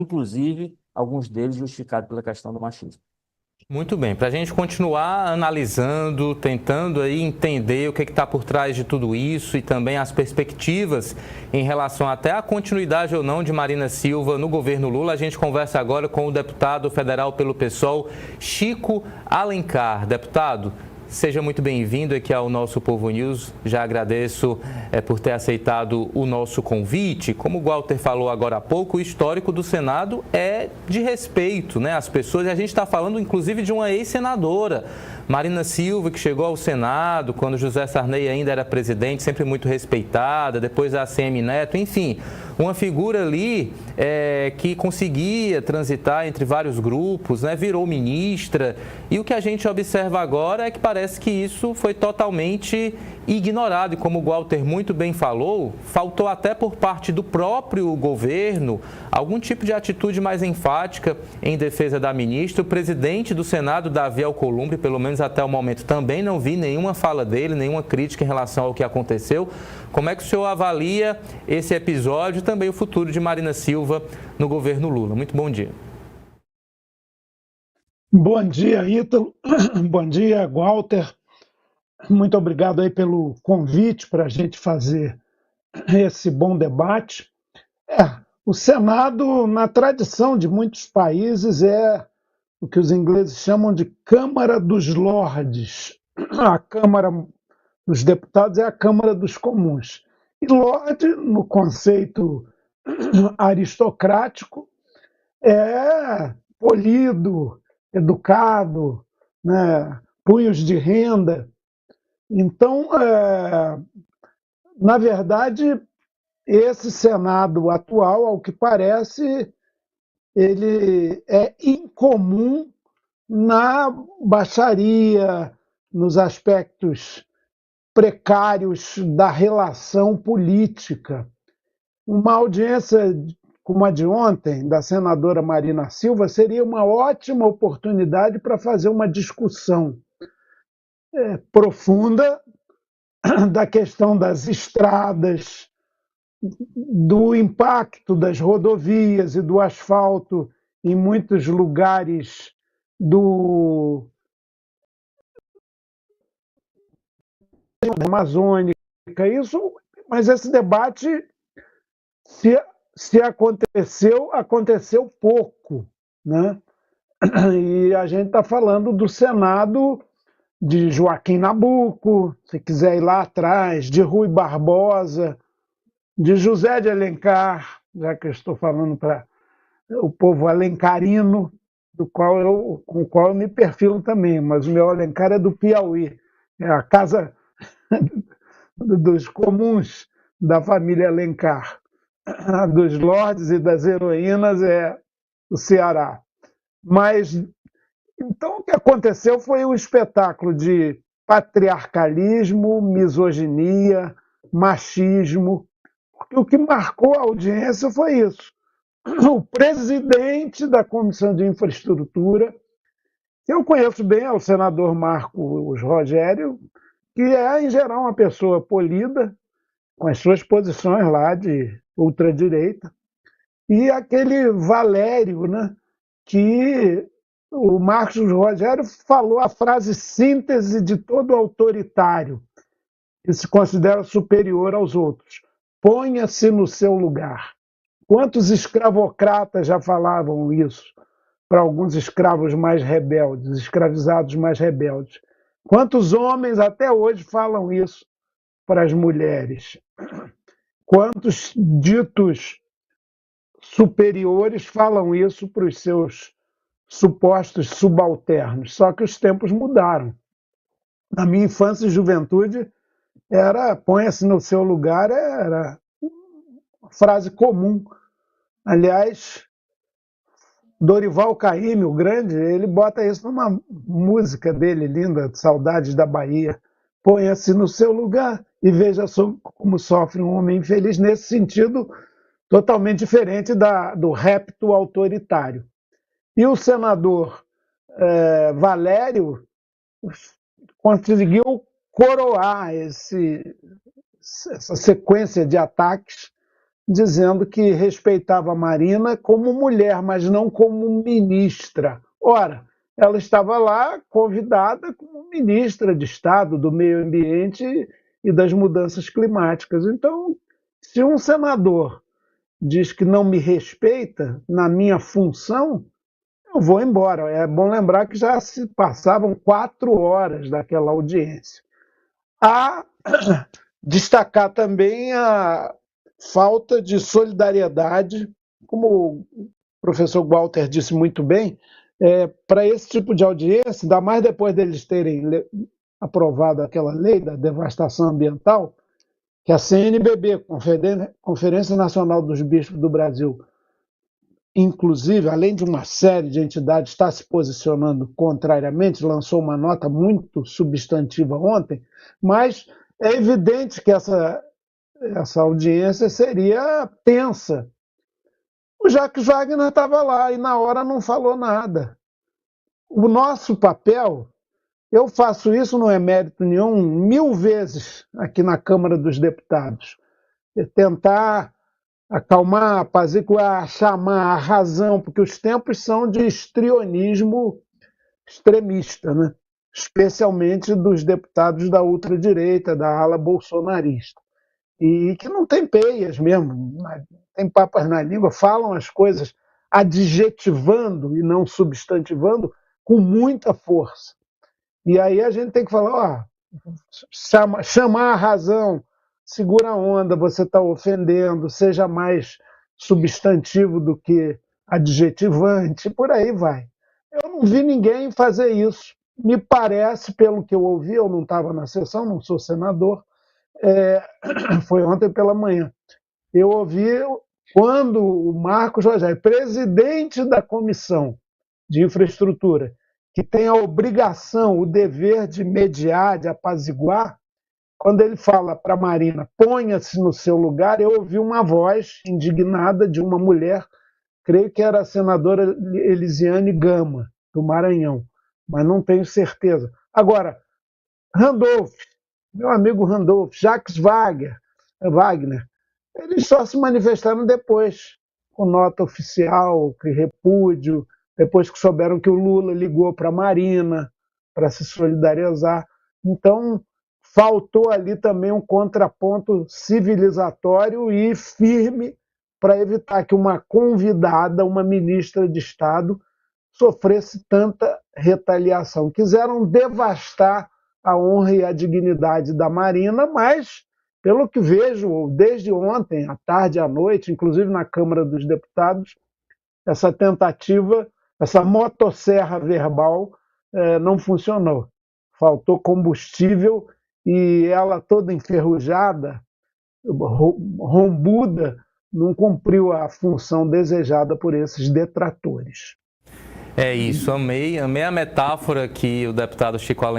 inclusive alguns deles justificados pela questão do machismo. Muito bem, para a gente continuar analisando, tentando aí entender o que está por trás de tudo isso e também as perspectivas em relação até à continuidade ou não de Marina Silva no governo Lula, a gente conversa agora com o deputado federal pelo PSOL, Chico Alencar. Deputado, seja muito bem-vindo aqui ao nosso Povo News. Já agradeço por ter aceitado o nosso convite. Como o Walter falou agora há pouco, o histórico do Senado é de respeito, né, às pessoas. E a gente está falando, inclusive, de uma ex-senadora, Marina Silva, que chegou ao Senado quando José Sarney ainda era presidente, sempre muito respeitada, depois a ACM Neto, enfim, uma figura ali que conseguia transitar entre vários grupos, né, virou ministra, e o que a gente observa agora é que parece que isso foi totalmente ignorado, e como o Walter muito bem falou, faltou até por parte do próprio governo algum tipo de atitude mais enfática em defesa da ministra. O presidente do Senado, Davi Alcolumbre, pelo menos até o momento, também não vi nenhuma fala dele, nenhuma crítica em relação ao que aconteceu. Como é que o senhor avalia esse episódio e também o futuro de Marina Silva no governo Lula? Muito bom dia. Bom dia, Ítalo. Bom dia, Walter. Muito obrigado aí pelo convite para a gente fazer esse bom debate. O Senado, na tradição de muitos países, é o que os ingleses chamam de Câmara dos Lordes. A Câmara dos Deputados é a Câmara dos Comuns. E Lorde, no conceito aristocrático, é polido, educado, né, punhos de renda. Então, na verdade, esse Senado atual, ao que parece, ele é incomum na baixaria, nos aspectos precários da relação política. Uma audiência como a de ontem, da senadora Marina Silva, seria uma ótima oportunidade para fazer uma discussão profunda da questão das estradas, do impacto das rodovias e do asfalto em muitos lugares da Amazônica. Mas esse debate, se aconteceu, aconteceu pouco, né? E a gente está falando do Senado de Joaquim Nabuco, se quiser ir lá atrás, de Rui Barbosa, de José de Alencar, já que eu estou falando para o povo alencarino, com o qual eu me perfilo também, mas o meu Alencar é do Piauí, é a casa dos comuns da família Alencar. A dos lordes e das heroínas é o Ceará. Mas, então, o que aconteceu foi um espetáculo de patriarcalismo, misoginia, machismo. O que marcou a audiência foi isso. O presidente da Comissão de Infraestrutura, que eu conheço bem, é o senador Marcos Rogério, que é, em geral, uma pessoa polida, com as suas posições lá de ultradireita, e aquele Valério, né, que o Marcos Rogério falou a frase síntese de todo autoritário, que se considera superior aos outros. Ponha-se no seu lugar. Quantos escravocratas já falavam isso para alguns escravos mais rebeldes, escravizados mais rebeldes? Quantos homens até hoje falam isso para as mulheres? Quantos ditos superiores falam isso para os seus supostos subalternos? Só que os tempos mudaram. Na minha infância e juventude, ponha-se no seu lugar, era uma frase comum. Aliás, Dorival Caymmi, o grande, ele bota isso numa música dele, linda, Saudades da Bahia. Ponha-se no seu lugar e veja como sofre um homem infeliz, nesse sentido totalmente diferente do repto autoritário. E o senador Valério conseguiu coroar essa sequência de ataques dizendo que respeitava a Marina como mulher, mas não como ministra. Ora, ela estava lá convidada como ministra de Estado do Meio Ambiente e das Mudanças Climáticas. Então, se um senador diz que não me respeita na minha função, eu vou embora. É bom lembrar que já se passavam 4 horas daquela audiência. Há destacar também a falta de solidariedade, como o professor Walter disse muito bem, para esse tipo de audiência, ainda mais depois deles terem aprovado aquela lei da devastação ambiental, que a CNBB, Conferência Nacional dos Bispos do Brasil, inclusive, além de uma série de entidades estar se posicionando contrariamente, lançou uma nota muito substantiva ontem, mas é evidente que essa audiência seria tensa. O Jacques Wagner estava lá e na hora não falou nada. O nosso papel, eu faço isso, não é mérito nenhum, 1000 vezes aqui na Câmara dos Deputados, é tentar acalmar, apaziguar, chamar a razão, porque os tempos são de histrionismo extremista, né? Especialmente dos deputados da ultradireita, da ala bolsonarista, e que não tem peias mesmo, tem papas na língua, falam as coisas adjetivando e não substantivando com muita força. E aí a gente tem que falar, chamar a razão, segura a onda, você está ofendendo, seja mais substantivo do que adjetivante, por aí vai. Eu não vi ninguém fazer isso. Me parece, pelo que eu ouvi, eu não estava na sessão, não sou senador, foi ontem pela manhã. Eu ouvi quando o Marcos Rogério, presidente da Comissão de Infraestrutura, que tem a obrigação, o dever de mediar, de apaziguar, quando ele fala para a Marina, ponha-se no seu lugar, eu ouvi uma voz indignada de uma mulher, creio que era a senadora Elisiane Gama, do Maranhão, mas não tenho certeza. Agora, Randolph, meu amigo Randolph, Jacques Wagner, eles só se manifestaram depois, com nota oficial, que repúdio, depois que souberam que o Lula ligou para a Marina para se solidarizar. Então, faltou ali também um contraponto civilizatório e firme para evitar que uma convidada, uma ministra de Estado, sofresse tanta retaliação. Quiseram devastar a honra e a dignidade da Marina, mas, pelo que vejo, desde ontem, à tarde e à noite, inclusive na Câmara dos Deputados, essa tentativa, essa motosserra verbal não funcionou. Faltou combustível e ela toda enferrujada, rombuda, não cumpriu a função desejada por esses detratores. É isso, amei a metáfora que o deputado Chico Alencar